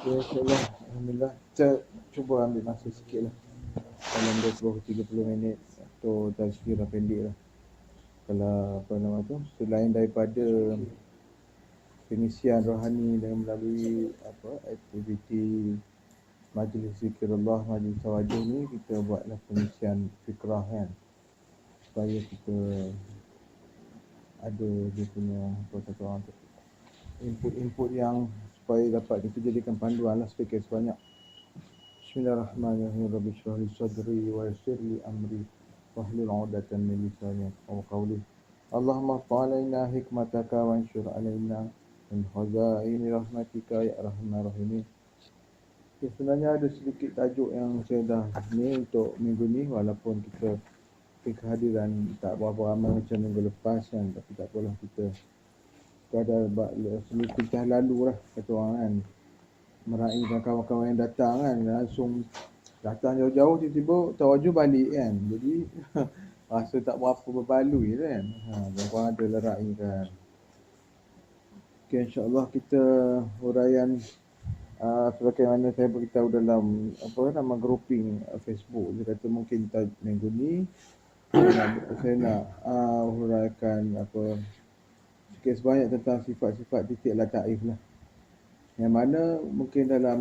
Ya, insyaAllah. Alhamdulillah. Kita cuba ambil masa sikit lah. Dalam 20-30 minit atau tazkirah pendek lah. Kalau apa nama tu, selain daripada pengisian rohani dengan melalui aktiviti majlis zikrullah, majlis tawajuh ni, kita buatlah pengisian fikrah kan, supaya kita ada dia punya apa kata orang tu, input-input yang supaya dapat kita jadikan panduan lah sedikit sebanyak. Bismillahirrahmanirrahim. Rabbi shrah li sadri wa yassir li amri wahlul 'uqdatam min lisani yafqahu qawli. Allahumma fa'alaina hikmataka wa anshur alaina min khazaini rahmatika ya arhamar rahimin. Okay, sebenarnya ada sedikit tajuk yang saya dah ni untuk minggu ni, walaupun kita kehadiran tak berapa ramai macam minggu lepas kan, tapi tak apalah, kita ada sedikit dah lalu lah kata orang kan, meraihkan kawan-kawan yang datang kan, langsung datang jauh-jauh, tiba-tiba tawajuh balik kan, jadi rasa tak berapa berbaloi kan. Orang ada lah raikan. Okay, insyaAllah kita huraian sebagaimana saya beritahu dalam nama grouping Facebook. Dia kata mungkin minggu ni saya nak huraikan sikit sebanyak tentang sifat-sifat titik lataif lah, yang mana mungkin dalam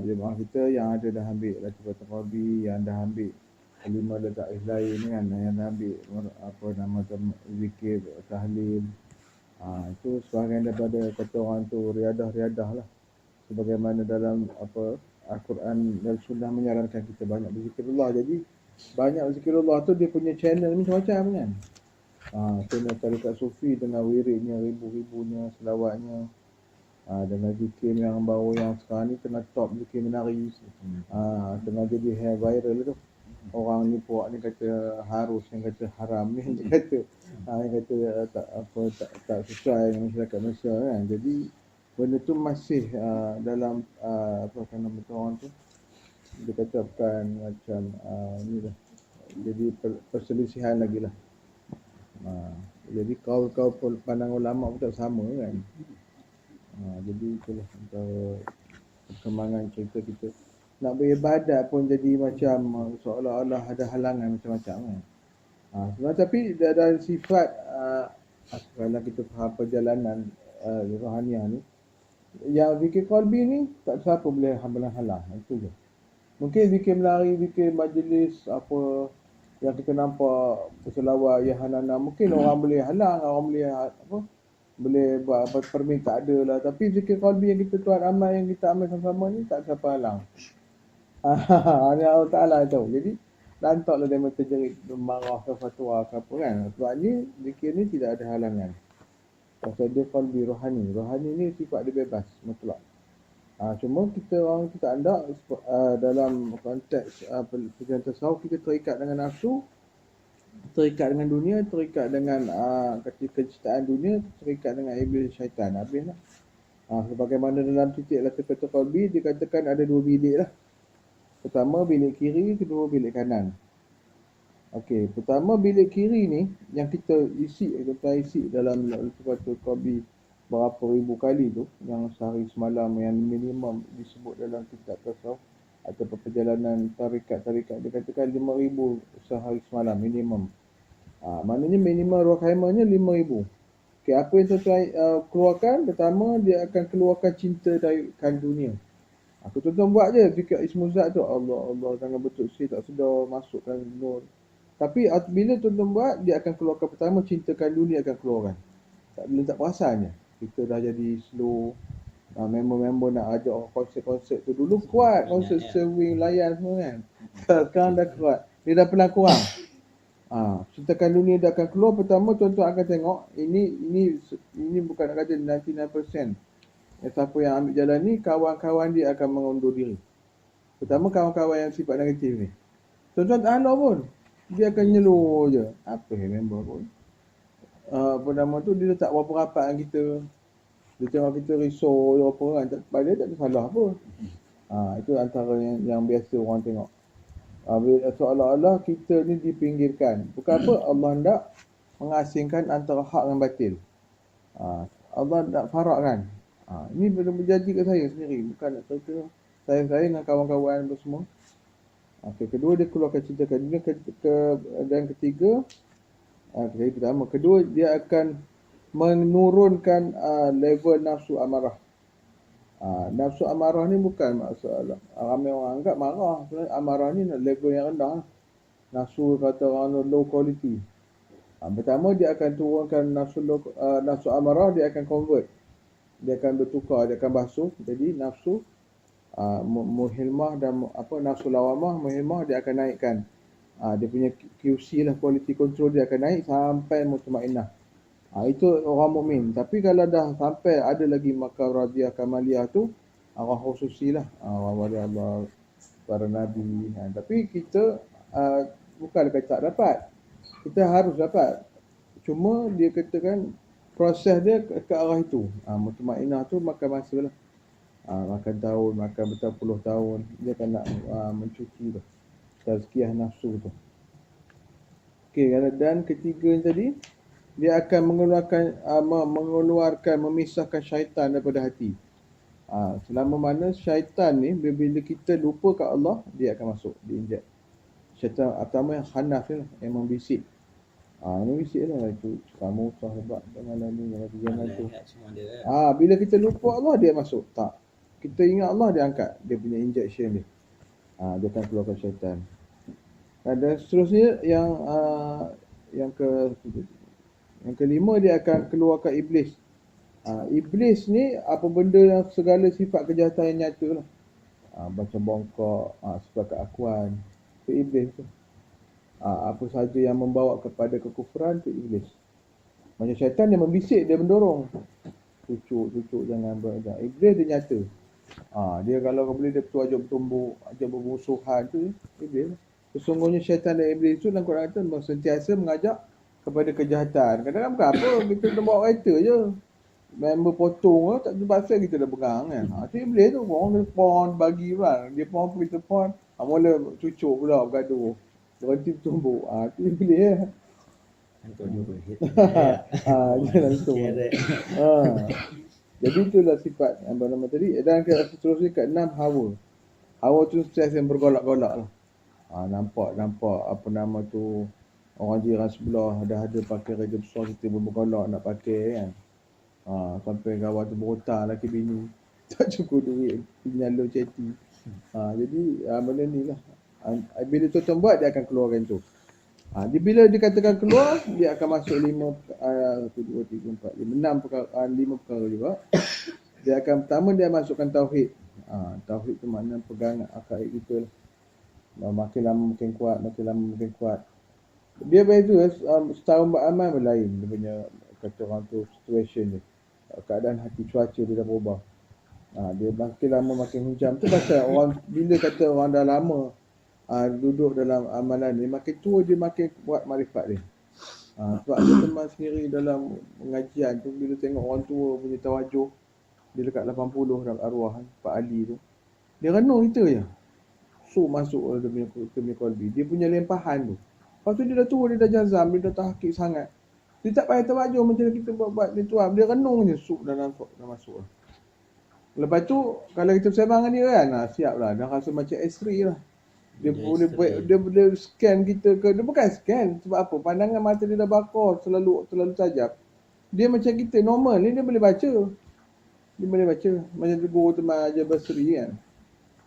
jemaah kita yang ada dah ambil Latifatul Qalbi, yang dah ambil 5 lataif lain kan, yang dah ambil zikir, tahlil, itu sebahagian daripada kata orang tu riadah lah, sebagaimana dalam Al-Quran dan Sunnah menyarankan kita banyak berzikirullah. Jadi banyak berzikirullah tu dia punya channel macam-macam kan. Channel tarikat sufi dengan wiridnya, ribu-ribunya, selawatnya, dengan zikir yang baru yang sekarang ni tengah top, zikir menari, tengah jadi viral tu. Orang ni puak ni kata harus, yang kata haram ni, yang kata tak sesuai dengan masyarakat Malaysia kan. Jadi benda tu masih dalam orang tu dia kata bukan macam ni lah, jadi perselisihan lagi lah. Jadi kau pandang ulama pun tak sama kan. Jadi itulah antara perkembangan cerita kita. Nak beribadat pun jadi macam seolah-olah ada halangan macam-macam kan. Sebenarnya tapi dari sifat kalau kita faham perjalanan rohaniah ni, yang zikir qalbi ni tak siapa boleh halang. Itu je. Mungkin zikir melari, zikir majlis, apa yang kita nampak berselawat ya hanana, mungkin orang boleh halang, orang boleh boleh buat permin, tak ada lah. Tapi zikir qalbi yang kita tuan amal, yang kita amal sama-sama ni, tak siapa halang. Allah Ta'ala tahu. Jadi lantaklah dia terjerit marah ke fatwa ke apa kan. Sebab ni zikir ni tidak ada halangan. Pasal dia qalbi rohani. Rohani ni sifat dia bebas mutlak. Cuma kita orang kita anda dalam konteks perjalanan tasawuf, kita terikat dengan nafsu, terikat dengan dunia, terikat dengan kecintaan dunia, terikat dengan iblis syaitan. Habislah. Sebagaimana dalam titik Latifatul Qalbi dikatakan ada 2 bilik lah. Pertama bilik kiri, kedua bilik kanan. Okey, pertama bilik kiri ni yang kita isi dalam Latifatul Qalbi berapa ribu kali tu, yang sehari semalam, yang minimum disebut dalam kitab tasawuf atau perjalanan tarikat-tarikat, dia katakan 5,000 sehari semalam minimum. Maknanya minimum ruh khaimahnya 5,000. Okey, apa yang tuan-tuan keluarkan? Pertama, dia akan keluarkan cinta dari dunia. Aku tuan-tuan buat je zikir ismuzat tu, Allah Allah, jangan betul tak sedar, masukkan nur. Tapi bila tuan-tuan buat, dia akan keluarkan pertama cintakan dunia, akan keluarkan. Tak perasannya. Kita dah jadi slow. Member-member nak ajak orang konsert-konsert tu, dulu kuat, konsert swing, layan semua kan. Sekarang dah kuat. Dia dah pernah kurang. Cintakan dunia dia akan keluar. Pertama tuan-tuan akan tengok, ini bukan nak kata 99%. Siapa yang ambil jalan ni, kawan-kawan dia akan mengundur diri. Pertama kawan-kawan yang sifat negatif ni. Tuan-tuan tak halau pun, dia akan nyelur je. Apa member pun. Nama tu, dia tak berapa rapat dengan kita. Dia tengok kita risau apa kan, pada dia tak ada salah pun. Itu antara yang biasa orang tengok. Seolah-olah kita ni dipinggirkan. Bukan apa, Allah hendak mengasingkan antara hak dan batil. Allah nak farakkan. Ini benar berjanji kat saya sendiri, bukan nak cerita saya dengan kawan-kawan apa semua. Kedua dia keluarkan cerita kat dunia dan ketiga, kali pertama, kedua dia akan menurunkan level nafsu amarah. Nafsu amarah ni bukan masalah ramai orang anggap marah, sebenarnya amarah ni level yang rendah. Nafsu kata orang low quality. Pertama dia akan turunkan nafsu amarah, dia akan convert. Dia akan bertukar, dia akan basuh. Jadi nafsu muhilmah dan nafsu lawamah, muhilmah dia akan naikkan. Dia punya QC lah, quality control dia akan naik sampai mutmainnah. Itu orang mukmin. Tapi kalau dah sampai ada lagi maqam radiyah kamaliyah tu, orang khususi lah, orang wali Allah, para nabi. Tapi kita bukan kata tak dapat. Kita harus dapat. Cuma dia katakan proses dia ke arah itu. Mutmainnah tu makan masa lah. Makan tahun, makan berpuluh tahun. Dia akan nak mencuci tu, tazkiyah nafsu tu. Okey, dan ketiga yang tadi, dia akan mengeluarkan, memisahkan syaitan daripada hati. Selama mana syaitan ni, bila kita lupa kat Allah, dia akan masuk, diinjek. Syaitan pertama yang khanaf ni lah, yang membisik. Ini bisik lah, itu kamu sahabat dengan ni, jangan tu. Bila kita lupa Allah, dia masuk. Tak. Kita ingat Allah, dia angkat. Dia punya injection dia. Dia akan keluarkan syaitan. Dan seterusnya yang kelima, dia akan keluarkan iblis. Iblis ni apa benda yang segala sifat kejahatan yang nyata lah. Macam bongkok, sifat keakuan, itu iblis tu. Apa sahaja yang membawa kepada kekufuran, itu iblis. Macam syaitan dia membisik, dia mendorong. Cucuk jangan beranjak. Iblis dia nyata. Dia kalau boleh dia ajak bertumbuk, ajak bermusuhan, tu iblis. Sesungguhnya syaitan dan iblis tu dalam Quran kata sentiasa mengajak kepada kejahatan. Kadang-kadang bukan apa, kita dah bawa kereta je, member potong tak terpaksa kita dah pegang kan. Tu iblis tu, orang pon bagi kan, dia pon kita pon, mula cucuk pula bergaduh, berhenti bertumbuk. Tu iblis ya. Hantar juga hit. Dia langsung. Jadi itulah sifat yang bernama tadi. Dan seterusnya ke-6, hawa. Hawa tu stres yang bergolak-golak lah. Nampak apa nama tu, orang jiran sebelah dah ada pakai kerja besar, kita bergolak nak pakai kan. Sampai kawan tu berhutang laki bini, tak cukup duit, penyalur ceti. Jadi benda ni lah. Bila tuan-tuan buat, dia akan keluarkan tu. Bila dikatakan keluar, dia akan masuk 1, 2, 3, 4, 5 perkara juga. Dia akan, pertama dia masukkan tauhid. Tauhid tu makna pegangan akaid kita lah. Makin lama makin kuat, makin lama makin kuat. Dia beza, setahun beramal lain. Dia punya, kata orang tu, situation dia. Keadaan hati, cuaca dia dah berubah. Dia makin lama makin hujam. Tu pasal orang, bila kata orang dah lama duduk dalam amalan ni, makin tua dia makin kuat makrifat dia. Sebab ada teman sendiri dalam pengajian tu, bila tengok orang tua punya tawajuh, dia dekat 80 dalam arwah, Pak Ali tu, dia renung kita je. So masuk dia punya kolbi. Dia punya lempahan tu. Lepas tu dia dah tua, dia dah jazam, dia dah tahqiq sangat. Dia tak payah tawajuh macam kita buat dia tuan. Dia renung je, sup dah masuk. Lepas tu, kalau kita bersama dengan dia kan, siap lah. Dah rasa macam X-ray lah. Dia boleh scan kita ke, dia bukan scan. Sebab apa? Pandangan mata dia dah bakar, terlalu tajam. Dia macam kita, normal ni dia boleh baca. Dia boleh baca. Macam tu guru teman ajar Basri kan.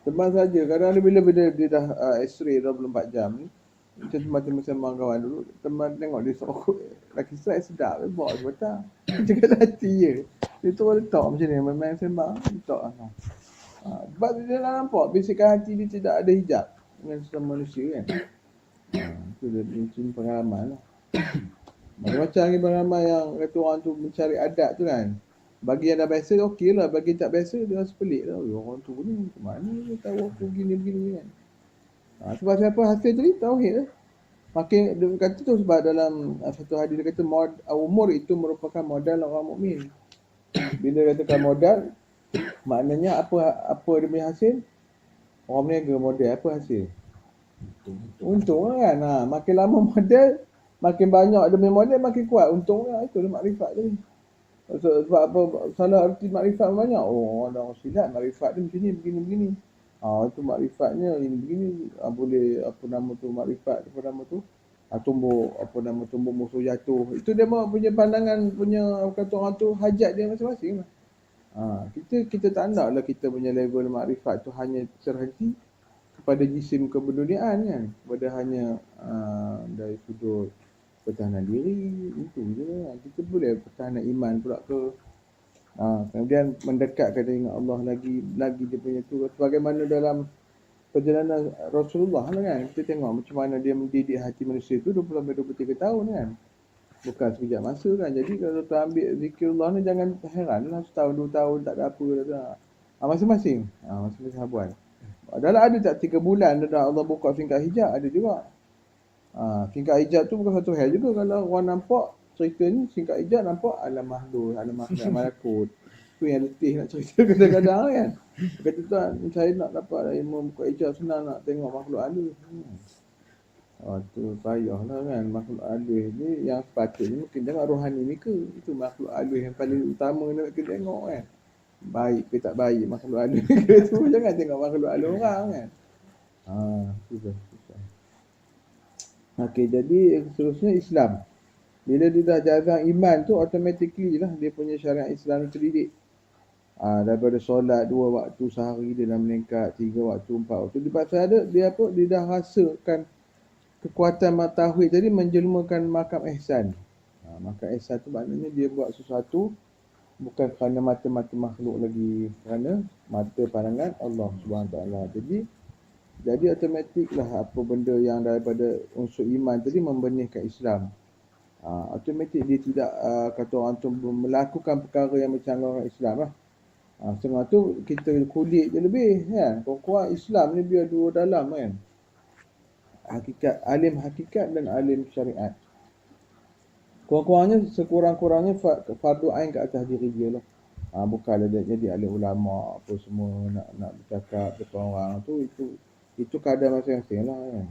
Teman saja. Kadang-kadang bila dia dah X-ray 24 jam ni, kita sembang kawan dulu, teman tengok dia sorok laki strike sedap, dia bawa dia patah. Dia cakap hati je. Dia tu orang letak macam ni, main sembang, letak lah. Sebab dia dah nampak, bisikan hati dia tidak ada hijab dengan sesama manusia kan. Itu dia punya pengalaman lah. Macam-macam lagi pengalaman yang kata orang tu mencari adat tu kan. Bagi yang dah biasa, okey lah. Bagi tak biasa, dia rasa pelik lah. Orang tu ni, mana dia tahu aku begini-begini kan. Sebab siapa hasil tadi, tauhid lah. Makin, dia kata tu sebab dalam satu hadis dia kata, umur itu merupakan modal orang mukmin. Bila katakan modal, maknanya apa dia punya hasil? Orang berniaga modal, apa hasil? Untung lah kan. Makin lama modal, makin banyak dia punya modal, makin kuat. Untung lah, itulah makrifat tadi. Sebab apa salah arti makrifat banyak. Oh, ada orang silap makrifat dia macam ni begini-begini. Itu makrifatnya ini begini. Boleh apa nama tu makrifat apa nama tu? Tumbuh apa nama tumbuh musuh jatuh. Itu dia punya pandangan punya kata orang tu hajat dia masing-masing lah. Kita tak naklah kita punya level makrifat tu hanya terhenti kepada jisim kebenduniaan kan. Kepada hanya dari sudut pertahanan diri itu je lah. Kita boleh pertahanan iman pula ke. Kemudian mendekatkan dengan Allah lagi dia punya tu sebagaimana dalam perjalanan Rasulullah lah kan. Kita tengok macam mana dia mendidik hati manusia tu 20 sampai 23 tahun kan. Bukan sekejap masa kan. Jadi kalau tu ambil zikirullah ni jangan heran lah setahun 2 tahun tak ada apa dah. Masing-masing. Masing-masing sahabat. Dalam ada tak 3 bulan dah Allah buka tingkat hijab ada juga. Tingkat hijab tu bukan satu hal juga. Kalau orang nampak cerita ni tingkat hijab nampak alam makhluk, alam makhluk malakut. Tu yang letih nak cerita kadang-kadang kan. Kata tuan, saya nak dapat ilmu buka hijab senang nak tengok makhluk halus. Tu payahlah kan. Makhluk halus ni yang sepatutnya mungkin tengok rohani mereka. Itu makhluk halus yang paling utama nak kita tengok kan. Baik ke tak baik makhluk halus mereka tu. Jangan tengok makhluk halus orang kan. Susah. Okey, jadi seterusnya Islam. Bila dia dah jarang iman tu automatically lah dia punya syariat Islam tu terdidik. Daripada solat 2 waktu sehari dia dah meningkat 3 waktu 4 waktu. Dia pasal ada dia apa dia dah rasakan kekuatan matahwi tadi menjelmakan makam ihsan. Makam ihsan tu maknanya dia buat sesuatu bukan kerana mata-mata makhluk lagi, kerana mata pandangan Allah Subhanahu taala. Jadi automatik lah apa benda yang daripada unsur iman tadi membenihkan Islam. Automatik dia tidak kata orang tu melakukan perkara yang bercanggah dengan Islam lah. Setengah tu kita kulit je lebih kan. Kurang-kurang Islam ni biar dua dalam kan. Alim hakikat dan alim syariat. Kurang-kurangnya sekurang-kurangnya fardu ain ke atas diri dia lah. Bukanlah dia jadi alim ulama apa semua nak bercakap depan orang tu itu kadar masing-masing lah kan.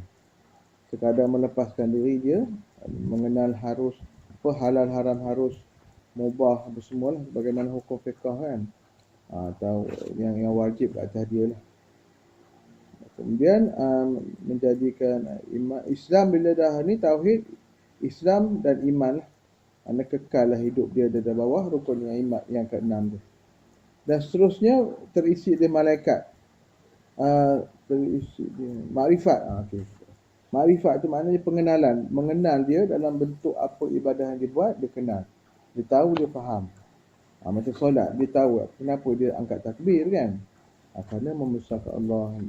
Sekadar melepaskan diri dia, mengenal harus apa halal haram harus mubah apa semualah bagaimana hukum fiqh kan. Atau yang wajib ke atas dia lah. Kemudian menjadikan Islam bila dah ni tauhid Islam dan iman lah. Anda kekal lah hidup dia di bawah rukun yang iman yang ke-6 tu. Dan seterusnya terisi di malaikat. Terisi di makrifat. Okey. Makrifat tu maknanya pengenalan. Mengenal dia dalam bentuk apa ibadah yang dia buat, dia kenal. Dia tahu, dia faham. Macam solat, dia tahu kenapa dia angkat takbir kan. Kerana membesarkan Allah,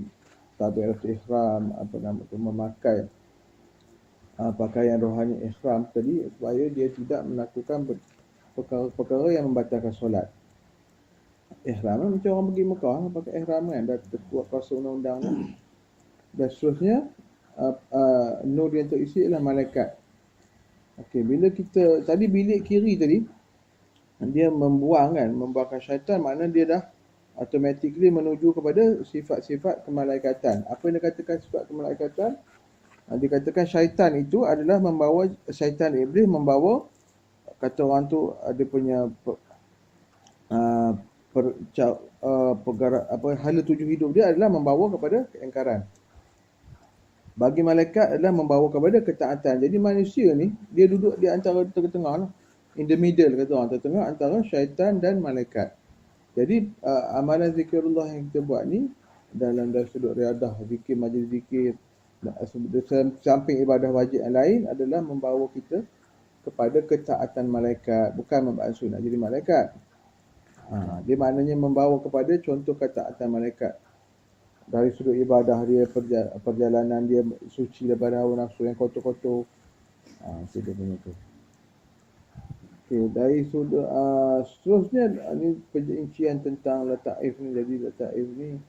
takbiratul ihram, apa nama tu, memakai pakaian rohani ihram tadi supaya dia tidak melakukan perkara-perkara yang membatalkan solat. Ihram macam orang pergi Mekah pakai ihram kan, dah terkuat kuasa undang-undang ni. Dan seterusnya nur yang terisi ialah malaikat. Okey, bila kita tadi bilik kiri tadi dia membuangkan syaitan, makna dia dah automatically menuju kepada sifat-sifat kemalaikatan. Apa yang dikatakan sifat kemalaikatan? Dikatakan syaitan itu adalah membawa syaitan iblis membawa kata orang tu dia punya hala tujuh hidup dia adalah membawa kepada keingkaran. Bagi malaikat adalah membawa kepada ketaatan. Jadi manusia ni dia duduk di antara tengah-tengah lah. In the middle kata orang, tengah antara syaitan dan malaikat. Jadi amalan zikirullah yang kita buat ni dalam sudut riadah, zikir, majlis zikir, samping ibadah wajib yang lain adalah membawa kita kepada ketaatan malaikat, bukan membasuh nak jadi malaikat. Dia maknanya membawa kepada contoh ketaatan malaikat. Dari sudut ibadah dia, perjalanan dia suci daripada hawa nafsu yang kotor-kotor. Itu dia punya tu. Okay, dari sudut seterusnya ni perincian tentang lataif ni. Jadi lataif ni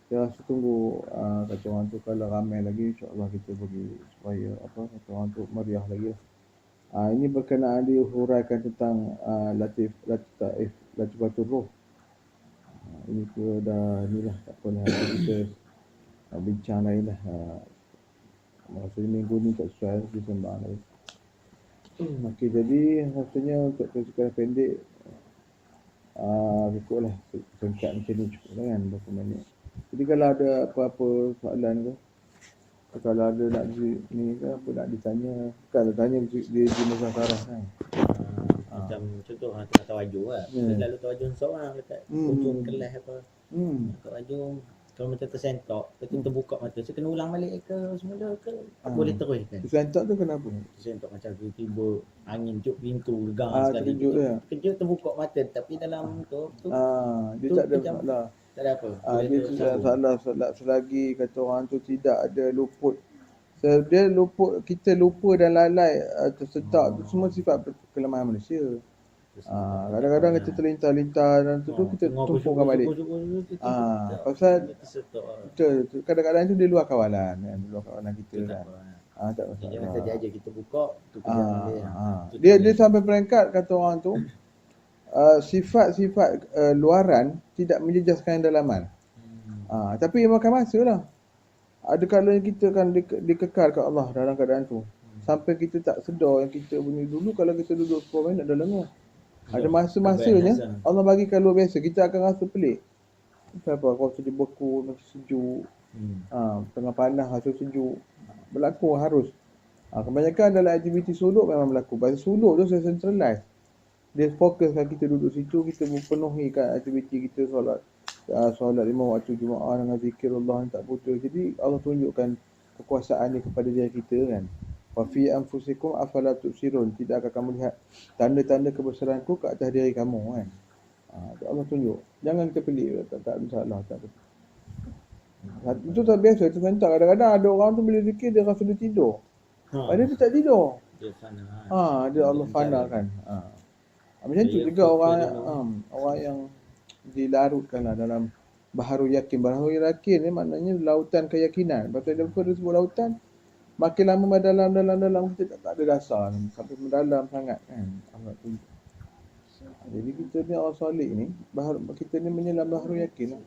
saya rasa tunggu kata orang tu kalau ramai lagi insya-Allah kita bagi supaya kata orang tu meriah lagi lah. Ini berkenaan dihuraikan tentang latifatul ruh. Ini pun dah inilah tak apalah kita bincang lain lah. Maksudnya minggu ni tak sesuai disembang lagi. Okey, jadi rasanya untuk cerita pendek ikutlah singkat macam ni cukup lah kan berapa minit. Jadi kalau ada apa-apa soalan ke, kalau ada nak ni ke apa nak ditanya, kalau tanya dia musafarah kan. Macam contoh tengah tawajud lah. Kita lalu tawajud seorang dekat hujung kelas apa. Tawajud kalau macam tersentok, lepas tu terbuka mata, so kena ulang balik ke semula ke boleh terus kan? Tersentak tu kenapa? Tersentok macam tiba-tiba angin tiup pintu gang sekali. Terkejut ya. Terkejut terbuka mata tapi dalam tu Dia tak ada masalah. Tak ada apa. Dia tidak salah selagi kata orang tu tidak ada luput. Dia luput, kita lupa dan lalai tersentak tu semua sifat kelemahan manusia. Kadang-kadang kita terlintas-lintas dan tu kita tumpukan balik. Pasal betul, kadang-kadang tu dia luar kawalan kan, luar kawalan kita kan. Tak masalah. Jangan saja aja kita buka tu kejap dia sampai peringkat kata orang tu sifat-sifat luaran tidak menjejaskan yang dalaman. Tapi makan masa lah. Ada kalanya kita kan dikekal kat Allah dalam keadaan tu. Sampai kita tak sedar yang kita punya dulu kalau kita duduk 10 minit dah lengah. Ada masa-masanya Allah bagikan luar biasa. Kita akan rasa pelik. Kenapa? Kau rasa dibeku, macam sejuk. Tengah panas, rasa sejuk. Berlaku harus. Kebanyakan dalam aktiviti suluk memang berlaku. Pasal suluk tu saya centralize. Dia fokuskan kita duduk situ, kita penuhikan aktiviti kita solat 5 waktu Jumaat dengan zikirullah yang tak putus. Jadi Allah tunjukkan kekuasaan dia kepada diri kita kan. Wa fi anfusikum afala tubsirun, tidak akan kamu lihat tanda-tanda kebesaranku ke atas diri kamu kan. Allah tunjuk. Jangan kita pelik, tak masalah, tak apa. Itu tak biasa, tersentak. Kadang-kadang ada orang tu bila zikir dia rasa dia tidur. Padahal dia tak tidur. Dia fana. Dia Allah fana kan. Macam tu juga orang yang dilarutkanlah dalam baharu yakin. Baharu yakin ni maknanya lautan keyakinan. Pasal dia sebut lautan, makin lama dalam kita tak ada dasar sampai mendalam sangat kan. Allah tunjuk. Jadi kita ni orang soleh ni, kita ni menyelam baharu yakin lah.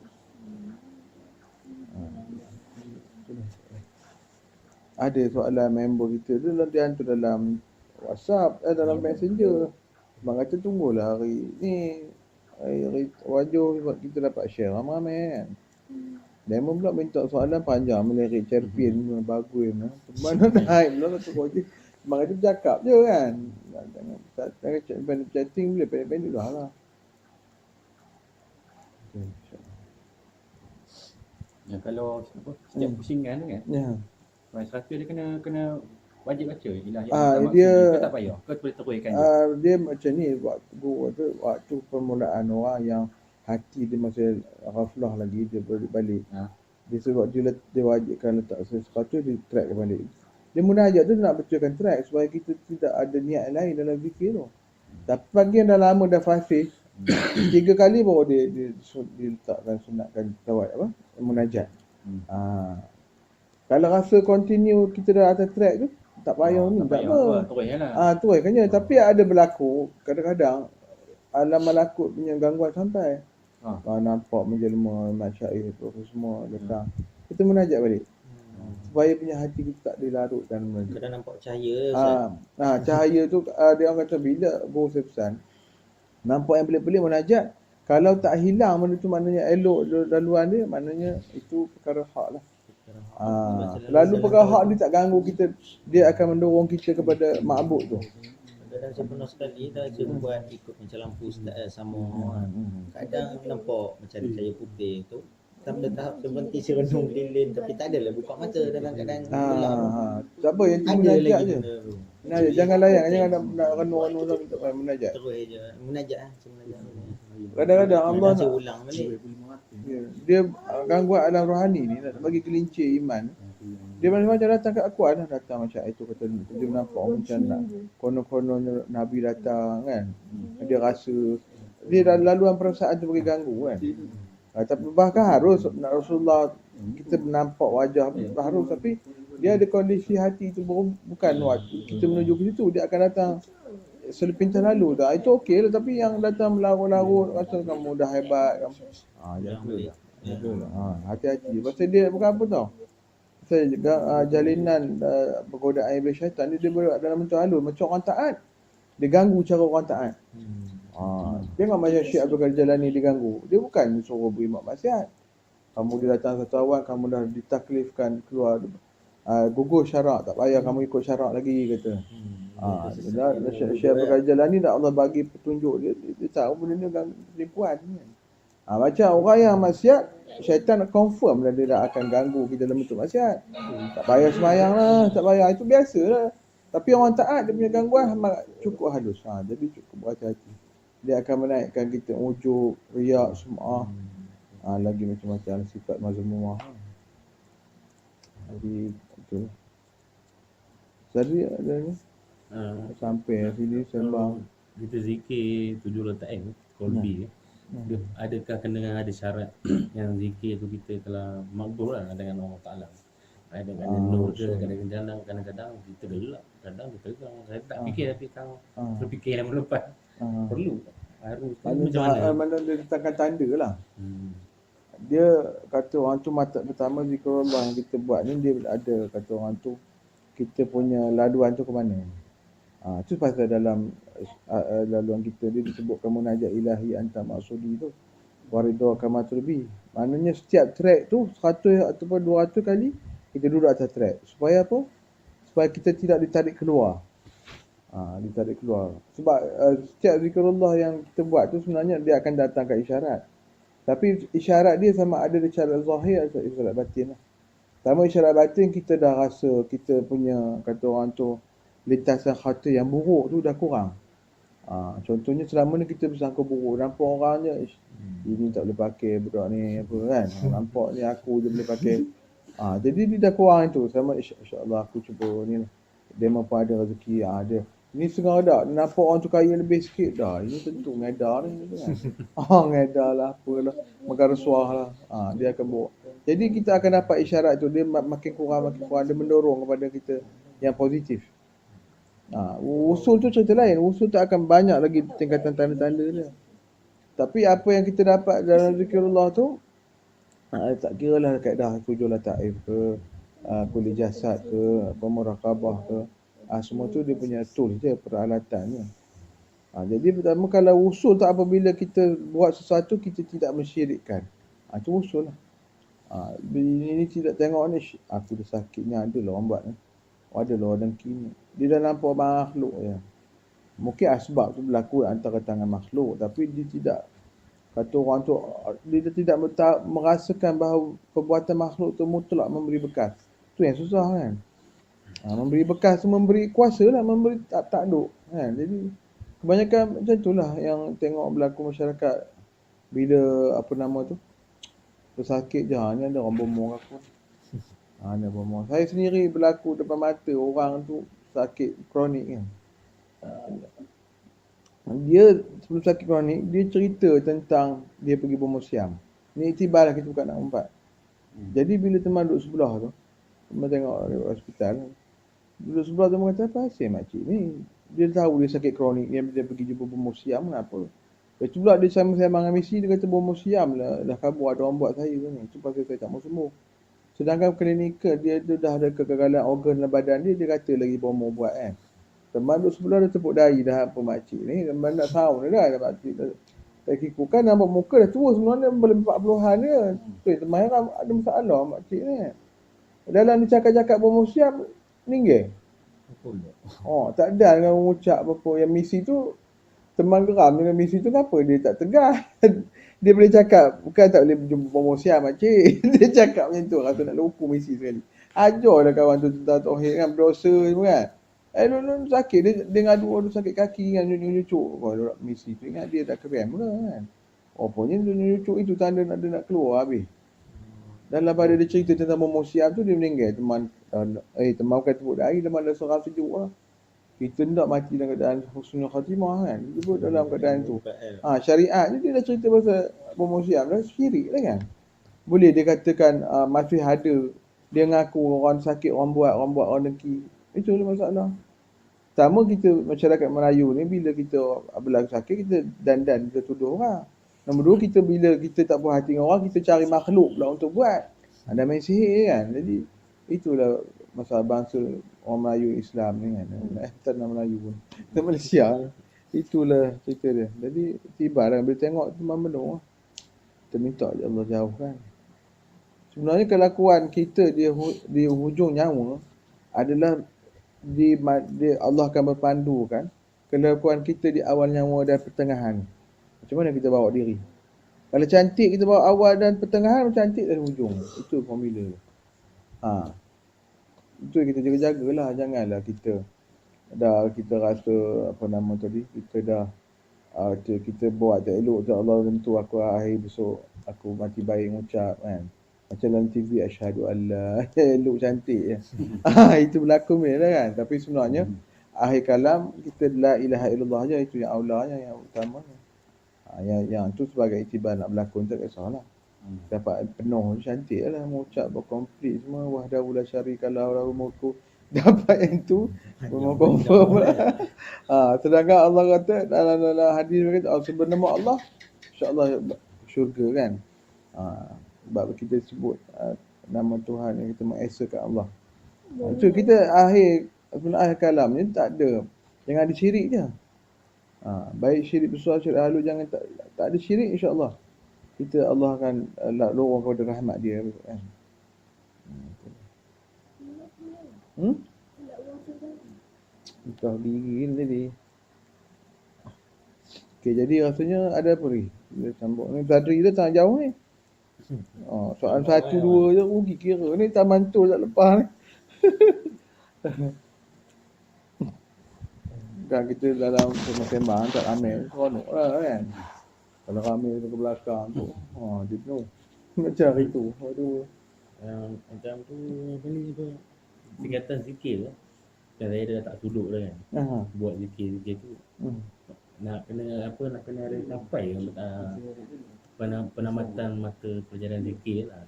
Ada soalan member kita tu dia hantar dalam WhatsApp, dalam Messenger. Abang kata tunggulah hari ni, hari wajuh kita dapat share ramai-ramai kan. Demo pula minta soalan panjang, melirik champion bagus ni. Mana naik pula tu kau je. Abang kata bercakap je kan. Jangan chatting boleh pendek-pendek dah lah. Ya, kalau setiap pusingan kan. Ya. Satu dia kena wajib baca ilahi dia tak payah. Kau boleh teruskan dia macam ni waktu permulaan orang yang hati dia masih ghaflah lagi, dia balik. Dia sebab dia wajibkan letak sesuatu, dia track balik. Dia munajat tu nak betulkan track supaya kita tidak ada niat lain dalam zikir tu. Tapi bagi yang dah lama dah fasih 3 kali baru dia letakkan sunatkan tawad apa? Munajat. Kalau rasa continue kita dah atas track tu tak payah ni, tak apa. Teruskan je. Tapi ada berlaku kadang-kadang alam malakut punya gangguan sampai. Nampak menjelma masyair tu semua datang. Kita munajat balik. Supaya punya hati kita tak dilarutkan. Kadang nampak cahaya. Cahaya tu dia orang kata bila guru saya pesan, nampak yang pelik-pelik munajat. Kalau tak hilang benda tu maknanya elok laluan dia, maknanya itu perkara hak lah. Lalu perkara hak dia tak ganggu kita, dia akan mendorong kita kepada ma'bud tu. Kadang saya pernah sekali saya buat ikut macam lampu sama kadang nampak macam cahaya putih tu sampai tahap seperti serenung lilin tapi tak adalah buka mata dalam keadaan gelap. Tak apa, yang tu munajat je. Munajat, jangan layan, jangan nak renung-renung tak payah munajat. Terus je munajat Kadang-kadang Allah nak ulang balik. Dia gangguan alam rohani ni nak bagi gelincir iman. Dia macam-macam datang kat aku, ada datang macam itu kata dia nampak macam nak konon-konon Nabi datang kan. Dia rasa dia laluan perasaan tu bagi ganggu kan. Tapi bahkan harus nak Rasulullah kita nampak wajah harus, tapi dia ada kondisi hati itu bukan waktu kita menuju ke situ, dia akan datang selepintas lalu dah. Itu okey lah, tapi yang datang melarut-larut rasa kamu dah hebat kamu. Jagalah. Hati-hati. Pasal dia bukan apa tau. Pasal jalinan pergodaan iblis syaitan dia berada dalam bentuk halus macam orang taat. Dia ganggu cara orang taat. Tengok macam Syekh Abdul Qadir Jalani diganggu. Dia bukan suruh berimak maksiat. Kamu dia datang satu awal, kamu dah ditaklifkan keluar gugur syarak, tak payah kamu ikut syarak lagi kata. Syekh Abdul Qadir Jalani dah Allah bagi petunjuk dia tahu benda ni penipuan kan. Macam orang yang maksiat, syaitan confirm dah dia dah akan ganggu kita dalam bentuk maksiat. Tak payah semayang lah, tak payah, itu biasa lah. Tapi orang taat dia punya gangguan cukup halus. Jadi cukup berhati-hati. Dia akan menaikkan kita ujub, riak, sum'ah. Lagi macam-macam sifat mazmumah. Jadi itu. Tadi ada ni. Sampai sini sembang. Kita zikir 7 rakaat kolbi. Dia adakah kena ada syarat yang zikir tu kita kalau makbul lah dengan Allah Ta'ala. Kadang-kadang nur ke, kadang-kadang kita gelap, kadang kita tegang. Saya tak fikir tapi kalau berfikir lama lepas perlu harus macam mana dia letakkan tanda lah. Dia kata orang tu mata pertama zikrullah yang kita buat ni, dia ada kata orang tu kita punya laluan tu ke mana. Itu pasal dalam laluan kita dia disebutkan munajat ilahi anta maksudi tu waridha kama turbi. Maknanya setiap track tu 100 ataupun 200 kali kita duduk atas track. Supaya apa? Supaya kita tidak ditarik keluar. Ditarik keluar. Sebab setiap zikrullah yang kita buat tu sebenarnya dia akan datangkan isyarat. Tapi isyarat dia sama ada isyarat zahir atau isyarat batin lah. Sama isyarat batin kita dah rasa kita punya kata orang tu lintasan khatir yang buruk tu dah kurang. Contohnya selama ni kita bersangka buruk. Nampak orangnya ini tak boleh pakai budak ni apa kan. Nampak ni aku je boleh pakai. Jadi dia dah kurang itu. Sama insya-Allah aku cuba ni lah. Dia mampu ada rezeki. Dia ni setengah dah. Dia nampak orang tu kaya lebih sikit dah. Ini tentu ngedar ni kan. Ngedar lah apalah. Makan rasuah lah. Dia akan bawa. Jadi kita akan dapat isyarat tu. Dia makin kurang. Dia mendorong kepada kita yang positif. Usul tu cerita lain. Usul tu akan banyak lagi tingkatan tanda-tanda dia. Tapi apa yang kita dapat dalam zikrullah tu, tak kira lah kaedah tujulah ta'if ke, kulit jasad ke, muraqabah ke, semua tu dia punya tool je, peralatannya. Jadi pertama kalau usul tu apabila kita buat sesuatu kita tidak mensyirikkan. Itu usul lah. Ini tidak tengok ni, aku dah sakitnya ada lah orang buat ni. Ada lah orang dengki ni. Dia dah nampak makhluk je. Mungkin asbab tu berlaku antara tangan makhluk, tapi dia tidak, kata orang tu, dia tidak merasakan bahawa perbuatan makhluk tu mutlak memberi bekas. Tu yang susah kan. Memberi bekas tu memberi kuasa lah, memberi takluk kan. Jadi kebanyakan macam itulah yang tengok berlaku masyarakat. Bila apa nama tu sakit je, ni ada orang bomong aku. Ada bomong. Saya sendiri berlaku depan mata orang tu sakit kronik kan. Dia sebelum sakit kronik, dia cerita tentang dia pergi bermusiam. Ni iktibar lah, kita bukan nak umpat. Jadi bila teman duduk sebelah tu, teman tengok hospital, duduk sebelah tu kata, apa asyik makcik ni? Dia tahu dia sakit kronik, dia pergi jumpa bermusiam, kenapa? Lepas tu pula dia sama-sama dengan misi, dia kata bermusiam lah, dah kabur ada orang buat saya tu ni. Itu pasal saya tak mau sembuh. Sedangkan klinikal, dia tu dah ada kegagalan organ dalam badan dia, dia kata lagi mau buat kan. Teman duduk sebelah dia tepuk dahi dah apa makcik ni. Teman nak tahu dah makcik dah. Tak kira kan nampak muka dah tua sebenarnya belum 40-an dia. Teman ada masalah makcik ni. Dalam dia cakap-cakap bermusiam, ninggir. Tak ada dengan mengucap apa. Yang misi tu, teman geram dengan misi tu kenapa dia tak tegas. Dia boleh cakap, bukan tak boleh jumpa bermusiam makcik. Dia cakap macam tu, rasa nak hukum misi sekali. Ajarlah kawan tu tentang tauhid kan, berdosa semua kan. Lu sakit, dia ngadu sakit kaki kan, nyucuk. Kalau misi tu ingat dia tak keren pula kan. Rupanya nyucuk itu tanda nak keluar habis. Dalam pada dia cerita tentang bermusiam tu, dia meninggal. Teman bukan tepuk dahi, teman dah seorang sejuk lah. Kita tak mati dalam keadaan husnul khatimah kan. Dia pun dalam keadaan tu. Syariat ni dia dah cerita pasal bermusiam dah syirik lah kan. Boleh dia katakan masih ada, dia ngaku orang sakit, orang buat orang dengki. Itu masalah. Sama kita masyarakat Melayu ni, bila kita berlaku sakit, kita dandan, kita tuduh orang. Nombor dua, kita bila kita tak puas hati dengan orang, kita cari makhluk pula untuk buat. Ada main sihir kan. Jadi itulah masalah bangsa orang Melayu Islam ni kan. Tanah Melayu pun. Kita Malaysia. Itulah cerita dia. Jadi tiba lah bila tengok teman menung. Kita minta je Allah jauhkan. Sebenarnya kelakuan kita di hujung nyawa adalah Allah akan berpandukan kelakuan kita di awal nyawa dan pertengahan. Macam mana kita bawa diri? Kalau cantik kita bawa awal dan pertengahan, cantik dari hujung. Itu formula. Itu kita jaga-jagalah. Janganlah kita rasa apa nama tadi, kita buat tak elok tu Allah tentu aku akhir besok aku mati baik mengucap kan. Macam dalam TV asyhadu alla elok cantik je. Itu berlaku lah kan. Tapi sebenarnya akhir kalam kita la ilaha illallah je, itu yang aulanya, yang utamanya. Yang tu sebagai iktibar nak berlakon tak kisahlah. Dapat penuh cantik lah mengucap berkomplit semua wahdahu la syarikalah lahu mulku. Dapat yang tu memang confirm lah. Sedangkan Allah kata dalam hadis kata sebenarnya Allah insya-Allah syurga kan. Sebab kita sebut nama Tuhan yang kita mengesakan Allah. Itu kita akhir kalam ni tak ada. Jangan ada syirik je. Baik syirik besar syirik halu, jangan tak ada syirik insya-Allah. Allah akan lorong kepada rahmat dia kan. Entah diri ni tadi. Okey, jadi rasanya ada apa ni? Dia sambung ni tadi kita tak jauh ni. Soalan 1 2 je rugi kira. Ni taman tu tak lepas ni. Kan kita dalam sembang tak ramai seronok lah kan. Kalau ramai ke belakang tu, dia penuh. Nak cari tu. Aduh. Macam tu apa ni apa? Tingkatan zikir lah. Kan saya dah tak suduk dah kan. Buat zikir tu. Nak kena ada sampai penamatan mata pelajaran zikir lah.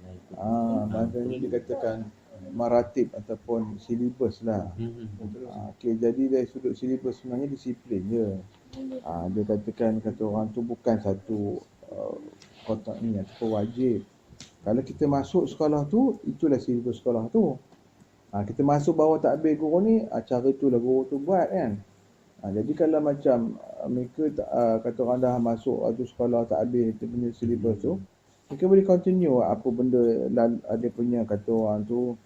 Maknanya dikatakan maratib ataupun silibus lah. Okey, jadi dari sudut silibus sebenarnya disiplin je. Dia kata orang tu bukan satu kotak ni ataupun wajib. Kalau kita masuk sekolah tu, itulah silibus sekolah tu. Kita masuk bawah takbir guru ni, cara tu lah guru tu buat kan. Jadi kalau macam mereka kata orang dah masuk tu sekolah takbir tu punya silibus tu, mereka boleh continue apa benda ada punya kata orang tu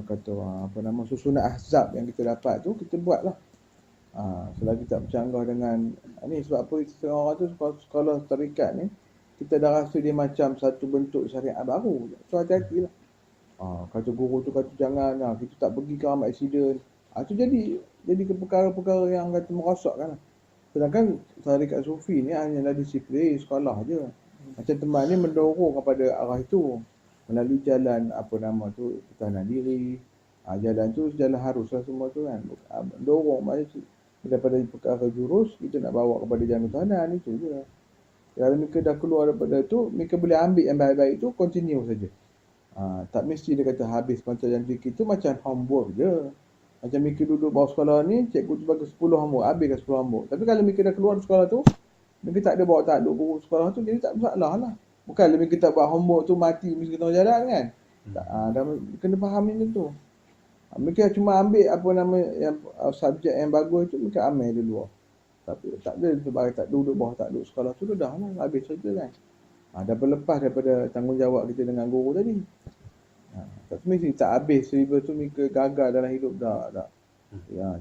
kata orang apa nama susunan ahzab yang kita dapat tu kita buatlah. Selagi tak bercanggah dengan ni, sebab apa setengah orang tu sekolah tarikat ni kita dah rasa dia macam satu bentuk syariat baru. So hati-hatilah. Kata guru tu kata jangan kita tak pergi ke amat accident. Tu jadi ke perkara-perkara yang kata merosakkan lah. Sedangkan tarikat sufi ni hanyalah disiplin sekolah je. Macam teman ni mendorong kepada arah itu melalui jalan apa nama tu pertahanan diri. Jalan tu jalan haruslah semua tu kan. Dorong macam daripada perkara jurus kita nak bawa kepada jalan pertahanan itu je. Kalau mereka dah keluar daripada tu, mereka boleh ambil yang baik-baik tu, continue saja. Tak mesti dia kata habis pelajaran zikir tu macam homework je. Macam mereka duduk bawah sekolah ni, cikgu tu bagi 10 homework, habiskan 10 homework. Tapi kalau mereka dah keluar dari sekolah tu, mereka tak ada bawa takluk guru sekolah tu, jadi tak masalah lah. Bukanlah mereka tak buat homework tu mati mesti tengah jalan kan. Dah kena faham macam tu. Mereka cuma ambil apa nama yang subjek yang bagus tu, mereka ambil di luar. Tapi tak ada sebab tak duduk bawah takluk sekolah tu dah lah, habis cerita kan. Dah berlepas daripada tanggungjawab kita dengan guru tadi. Tak mesti tak habis silibus tu mereka gagal dalam hidup tak.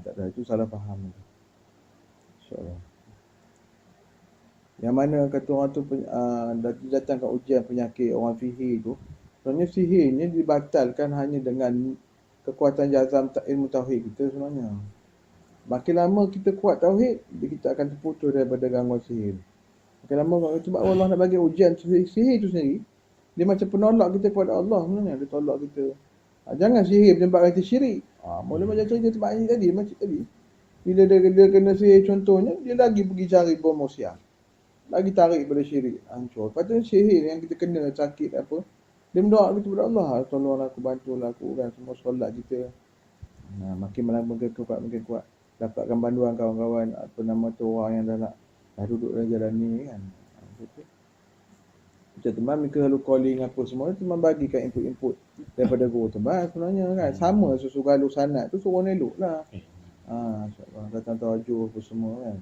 Tak ada, itu salah faham. InsyaAllah. Yang mana kata orang tu datang ke ujian penyakit orang sihir tu, sebenarnya sihirnya dibatalkan hanya dengan kekuatan jazam ilmu tauhid kita sebenarnya. Makin lama kita kuat tauhid, kita akan terputus daripada gangguan sihir. Makin lama sebab Allah nak bagi ujian sihir tu sendiri, dia macam penolak kita kepada Allah sebenarnya. Dia tolak kita. Jangan sihir menyebabkan kita syirik. Mula macam cerita tempat ini tadi, macam tadi. Bila dia kena sihir contohnya, dia lagi pergi cari promosi. Lagi tarik pada syirik, hancur. Lepas tu sihir yang kita kena sakit apa, dia mendoa kita kepada Allah. Tolonglah aku, bantulah aku kan semua solat kita. Makin makin kuat. Dapatkan bantuan kawan-kawan apa nama tu orang yang dah duduk dalam jalan ni kan. Macam teman mereka lalu calling apa semua, teman bagikan input-input daripada guru teman sebenarnya kan. Sama susu galuh sanad tu suruh elok lah. InsyaAllah. Datang tawajuh apa semua kan.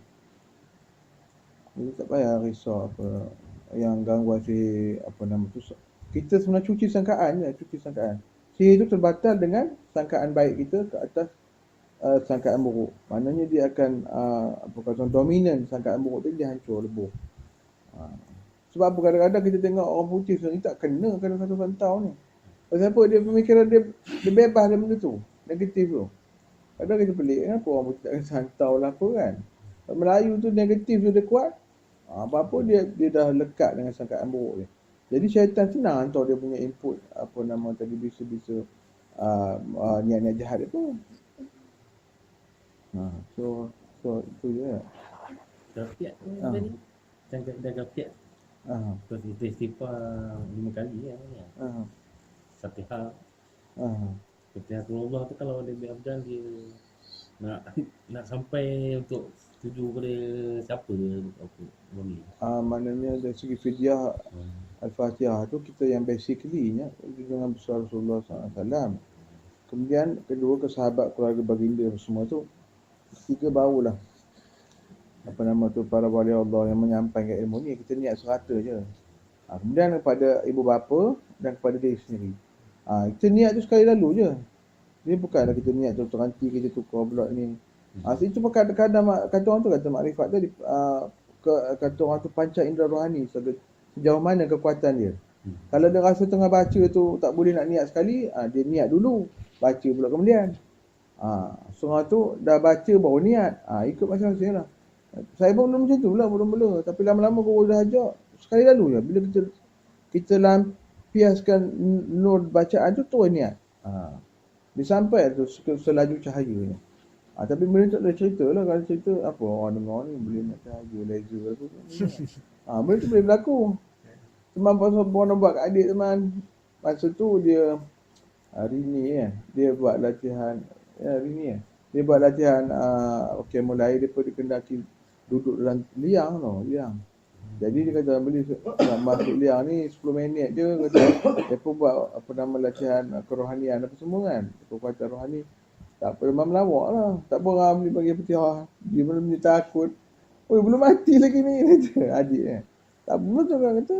Jadi tak payah risau apa yang gangguan sihir apa nama tu. Kita sebenarnya cuci sangkaan je, cuci sangkaan. Sihir tu terbatal dengan sangkaan baik kita ke atas sangkaan buruk. Maknanya dia akan apa kata dominan sangkaan buruk tu, dia hancur lebur. Sebab apa kadang-kadang kita tengok orang putih sebenarnya tak kena kalau satu pantau ni. Pasal apa dia pemikiran dia bebas dia benda tu, negatif tu. Kadang kita pelik kenapa orang putih tak kena santau lah apa kan. Melayu tu negatif tu dia kuat. Apa-apa dia dah lekat dengan sangkaan buruk dia. Jadi syaitan senang hantar dia punya input apa nama tadi bisa-bisa niat-niat jahat dia tu. So itu je. Gafiat tu tadi. Jangan dah gafiat. Terus kita istighfar 5 kali kan. Fatihah. Fatihah Allah tu kalau dia berabdan dia nak sampai untuk tuju pada siapa apa boleh. Maknanya dari segi fidyah Al-Fatihah tu kita yang basically nya dengan besar Rasulullah SAW. Kemudian kedua ke sahabat keluarga baginda semua tu. Ketiga barulah apa nama tu para wali Allah yang menyampaikan ilmu ni, kita niat serata je. Kemudian kepada ibu bapa dan kepada diri sendiri. Kita niat tu sekali lalu je. Dia bukanlah kita niat tu nanti kita tukar pula ni. Itu pun kadang-kadang kata orang tu kata makrifat tu kata orang tu panca indera rohani sejauh mana kekuatan dia. Kalau dia rasa tengah baca tu tak boleh nak niat sekali, dia niat dulu, baca pula kemudian. Surah tu dah baca baru niat. Ikut masing-masing lah. Saya pun belum macam tu lah mula-mula. Tapi lama-lama guru dah ajak sekali lalu je. Bila kita lampiaskan nur bacaan tu terus niat. Dia sampai tu selaju cahayanya. Tapi benda tak ada cerita lah. Kalau cerita apa orang dengar ni boleh nak cahaya laser tu. Benda tu boleh berlaku. Teman pasal orang buat kat adik teman. Masa tu dia hari ni dia buat latihan hari ni dia buat latihan mulai daripada kendaki duduk dalam liang liang. Jadi dia kata boleh masuk liang ni 10 minit je kata. Dia pun buat apa nama latihan kerohanian apa semua kan. Kekuatan rohani. Tak apa memang melawak lah. Tak apa orang boleh bagi Fatihah. Dia belum takut. Belum mati lagi ni kata adik Tak apa betul kan kata.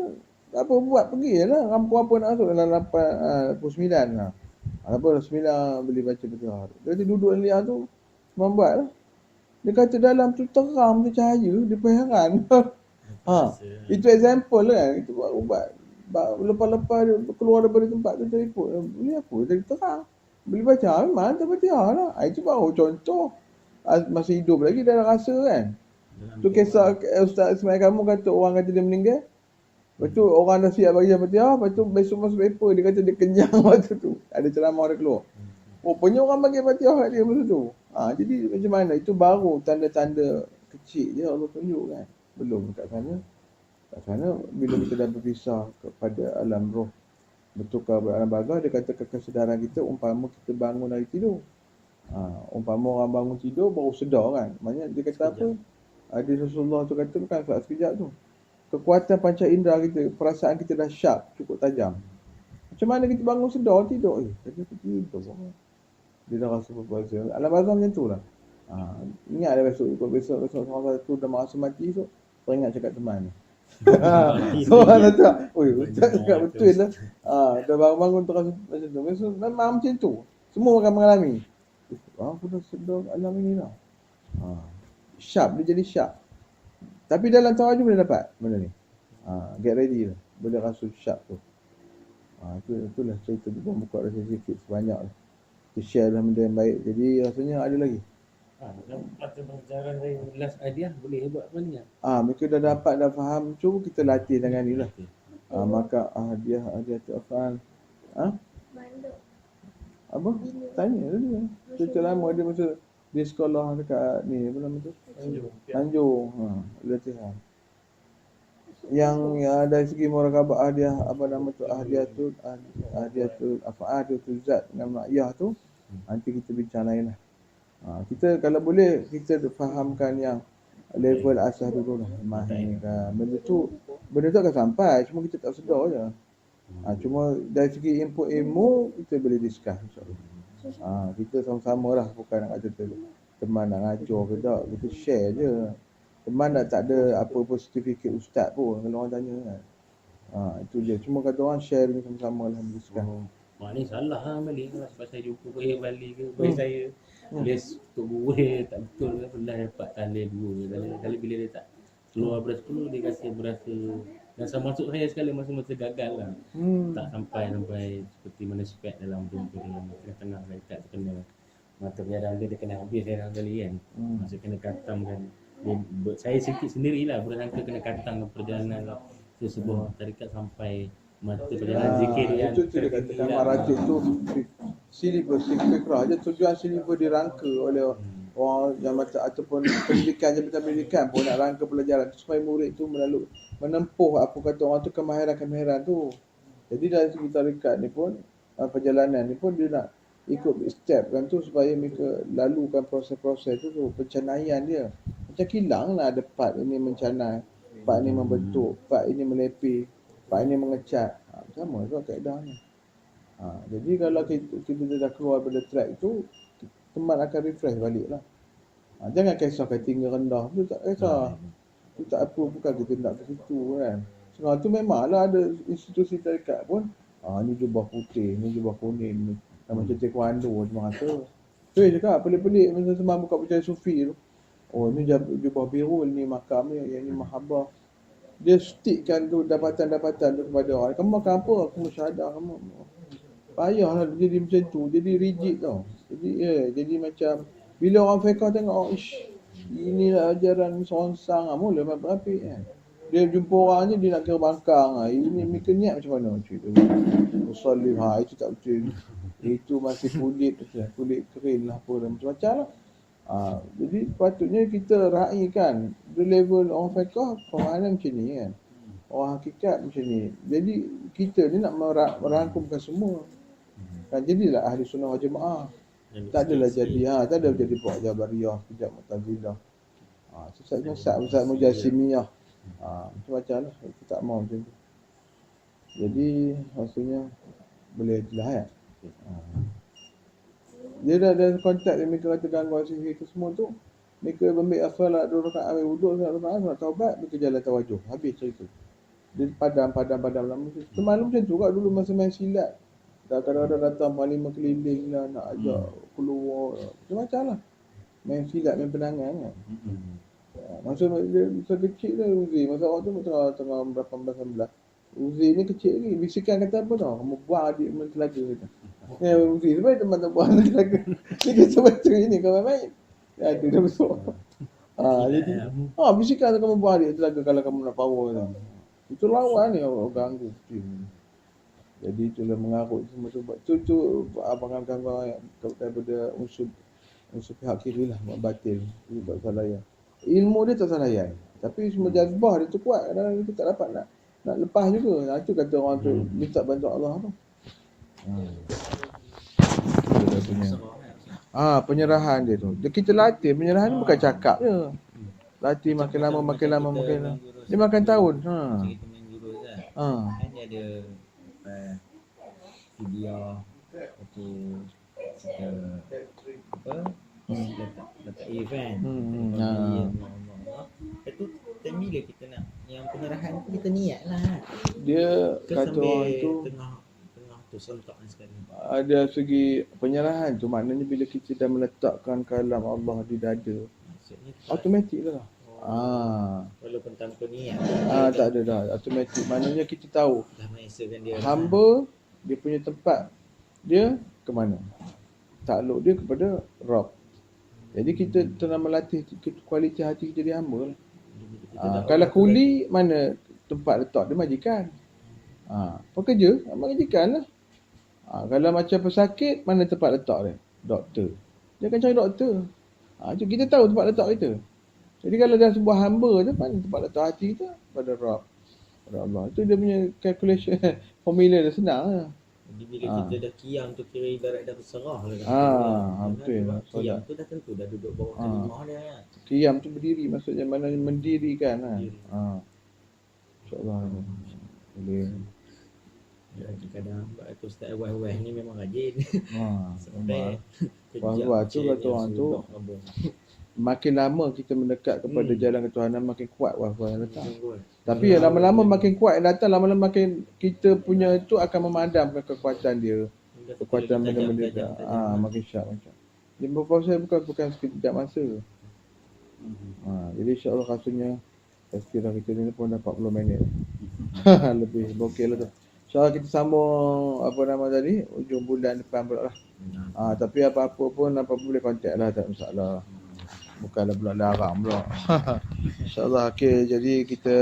Tak apa buat pergi je lah. Rampu apa nak masuk dalam 89 lah. Apa 9 boleh baca Fatihah. Dia kata duduk dalam liang tu membuat lah. Dia kata dalam tu terang macam cahaya. Dia pun heran. Itu example lah kan. Itu buat lepas-lepas dia keluar daripada tempat tu telefon. Boleh apa? Tadi terang. Boleh baca. Memang tak Fatihah lah. Itu baru contoh. Masih hidup lagi dah rasa kan. Tu kisah Ustaz Ismail kamu kata orang kata dia meninggal. Lepas tu orang dah siap bagi Fatihah. Lepas tu besok masuk paper dia kata dia kenyang masa tu. Ada ceramah dia keluar. Rupanya orang bagi Fatihah kat dia masa tu. Jadi macam mana? Itu baru tanda-tanda kecil je Allah tunjuk kan. Belum kat sana. Kat sana bila kita dah berpisah kepada alam roh, bertukar alam barzah, dia kata kesedaran kita umpama kita bangun dari tidur. Umpama orang bangun tidur baru sedar kan. Maksudnya dia kata apa? Hadis Rasulullah tu kata bukan sekejap tu. Kekuatan panca indera kita, perasaan kita dah sharp, cukup tajam. Macam mana kita bangun sedar tidur? Kata kita tidur. Dia dah rasa berpuasa. Alam barzah macam tu lah. Ingat dah besok orang tu dah merasa mati esok. Teringat cakap teman ni. Orang dah tak. Ustaz cakap betul lah. Dah bangun terasa macam tu. Besok memang macam tu. Semua akan mengalami. Aku dah sedar alam ini lah. Sharp, dia jadi sharp. Tapi dalam tawajuh boleh dapat benda ni. Get ready lah. Boleh rasa sharp tu. Itulah cerita tu pun buka rasa sikit sebanyak lah. Kita share lah benda yang baik. Jadi rasanya ada lagi. Macam pengajaran dari last idea boleh buat apa ni? Mereka dah dapat, dah faham. Cuba kita latih dengan ni lah. Maka hadiah tu afal. Apa? Tanya tadi. Cerita lama dia masa dia sekolah dekat ni apa nama tu? Tanjung. Latihan. Yang dari segi murakabah hadiah apa nama tu? Hadiah tu afal tu zat dengan makyah tu. Nanti kita bincang lain lah. Kita kalau boleh kita fahamkan yang level asas dulu lah. Memahamikan benda tu akan sampai, cuma kita tak sedar je. Cuma dari segi input ilmu kita boleh discuss insya-Allah. Kita sama-sama lah, bukan nak kata teman nak ngajar ke tak, kita share je. Teman tak ada apa-apa sertifikat ustaz pun kalau orang tanya kan. Itu je. Cuma kata orang sharing sama-sama lah habiskan. Mak ni salah lah balik lah sebab saya jumpa Buaya balik ke Buaya saya tulis untuk Buaya tak betul ke pernah dapat tali 2 kali bila dia tak keluar beras 10 dia kasi berasa dan sama masuk saya sekali masa-masa gagal lah tak sampai seperti mana spek dalam jumpa dalam tengah-tengah saya tak terkena mata pelajaran dia kena habis saya dalam kali kan masa kena katam kan saya sikit sendirilah bersangka kena katam perjalanan sebuah tarikat sampai mata perjalanan zikir yang itu dia katakan maratib tu silibus fikrah je, tujuan silibus dirangka oleh orang yang macam ataupun pendidikan jabatan pendidikan pun nak rangka pelajaran tu supaya murid tu menempuh apa kata orang tu kemahiran tu. Jadi dari segi tarikat ni pun perjalanan ni pun dia nak ikut step kan tu supaya mereka lalukan proses-proses tu pencanaian dia. Macam kilang lah ada part ini mencanai, part ini membentuk, part ini melepih, part ini mengecat. Sama juga kaedahnya. Jadi kalau kita dah keluar pada track tu, teman akan refresh balik lah. Jangan kisahkan tinggal rendah. Itu tak kisah. Itu tak apa, bukan kita nak ke situ kan. Sekarang tu memanglah ada institusi tarikat pun. Ni jubah putih, ni jubah kuning. Macam taekwondo cuma kata. Je cakap pelik-pelik macam sembang buka percaya sufi tu. Ni jubah biru, ni makam ni, yang ni mahabbah. Dia stickkan tu dapatan-dapatan tu kepada orang. Kamu makan apa? Aku musyahadah kamu. Payahlah jadi macam tu. Jadi rigid tau. Jadi macam bila orang fiqh tengok, inilah ajaran seorang-seorang mula berapi kan. Dia jumpa orang je dia nak kira bangkang. Ini mereka niat macam mana cerita. Musallim itu tak betul. Itu masih kulit kering lah apa macam-macam lah. Jadi patutnya kita raikan the level orang fiqh pemahaman macam ni kan. Orang hakikat macam ni. Jadi kita ni nak merangkumkan semua. Kan jadilah ahli sunnah wal jemaah. Tak adalah jadi tak ada jadi buat Jabariyah, kejap Mu'tazilah. Sesat-sesat Ustaz Mujassimiyah. Macam-macam lah. Kita tak mau macam tu. Jadi maksudnya boleh jelas kan. Dia dah ada kontak yang mereka kata gangguan sihir tu semua tu. Mereka ambil salat 2 rakaat, ambil wuduk, salat taubat, mereka jalan tawajuh. Habis cerita. Dia padam lama. Semalam macam tu kat dulu masa main silat. Kadang-kadang datang panglima keliling lah, nak ajak keluar. Macam-macam lah. Main silat, main penangan kan. Masa kecil dah Uzi. Masa waktu tu tengah 18-19. Uzi ni kecil ni. Bisikan kata apa tau? Kamu buang adik main telaga kata. Uzi sebab teman tak buang main telaga. Ni kata betul ni kau main. Ada dah besar. Jadi bisikan kamu buang adik telaga kalau kamu nak power tau. Itu lawan ni orang ganggu. Jadi itulah mengarut semua tu. Tu abangan kawan daripada unsur pihak kiri lah, batil. Dia tak salah ya. Ilmu dia tak salah ya. Tapi semua jazbah dia tu kuat. Kadang-kadang kita tak dapat nak lepas juga. Itu kata orang tu minta bantuan Allah tu. Penyerahan dia tu. Kita latih penyerahan ni bukan cakap je. Latih makin lama. Dia makan tahun. Cerita main jurus kan. Kan dia ada video apa letak event itu time bila kita nak yang penyerahan tu kita niat lah dia kata orang tu tengah tu sentakkan sekali ada segi penyerahan tu maknanya bila kita dah meletakkan kalam Allah di dada automatik lah. Walaupun tanpa niat tak ada dah automatik maknanya kita tahu dah menyesuaikan dia hamba dia punya tempat dia ke mana, takluk dia kepada Rabb. Jadi kita tengah melatih kualiti hati kita jadi hamba lah. Kalau kuli mana tempat letak dia majikan, pekerja majikan lah. Kalau macam pesakit mana tempat letak dia, doktor, dia akan cari doktor. Kita tahu tempat letak kita. Jadi kalau dah sebuah hamba tu, mana tempat letak hati kita? Pada Rabb, pada Allah. Itu dia punya calculation, formula dia senang lah. Jadi bila kita dah qiyam tu kira ibarat dah berserah lah. Betul. Qiyam tu dah tentu dah duduk bawah kalimah dia kan. Qiyam tu berdiri maksudnya mana mendirikan lah. InsyaAllah boleh. Kadang-kadang tu Ustaz Wah-Wah ni memang rajin. Sampai Kejap Wah-Wah tu macam kata orang yang tu, sudah ngabung. makin lama kita mendekat kepada jalan ketuhanan, makin kuat wah-wah yang datang. Sungguh. Tapi yang lama-lama makin kuat yang datang, lama-lama makin kita punya itu akan memadamkan kekuatan dia. Kekuatan benda-benda dia. Makin syak macam. Dia berproses bukan sekejap masa. Jadi insya-Allah rasanya tazkirah kita ni pun dah 40 minit. Lebih okey lah tu. InsyaAllah kita sambung apa nama tadi, ujung bulan depan pula lah. Tapi apa-apa pun boleh contact lah, tak masalah. Bukanlah pula larang pula. InsyaAllah. Okey, jadi kita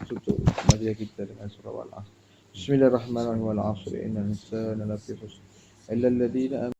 tutup majlis kita dengan surah Al-Asr. Bismillahirrahmanirrahim. Wal 'asri innal insana lafi khusr illa alladhina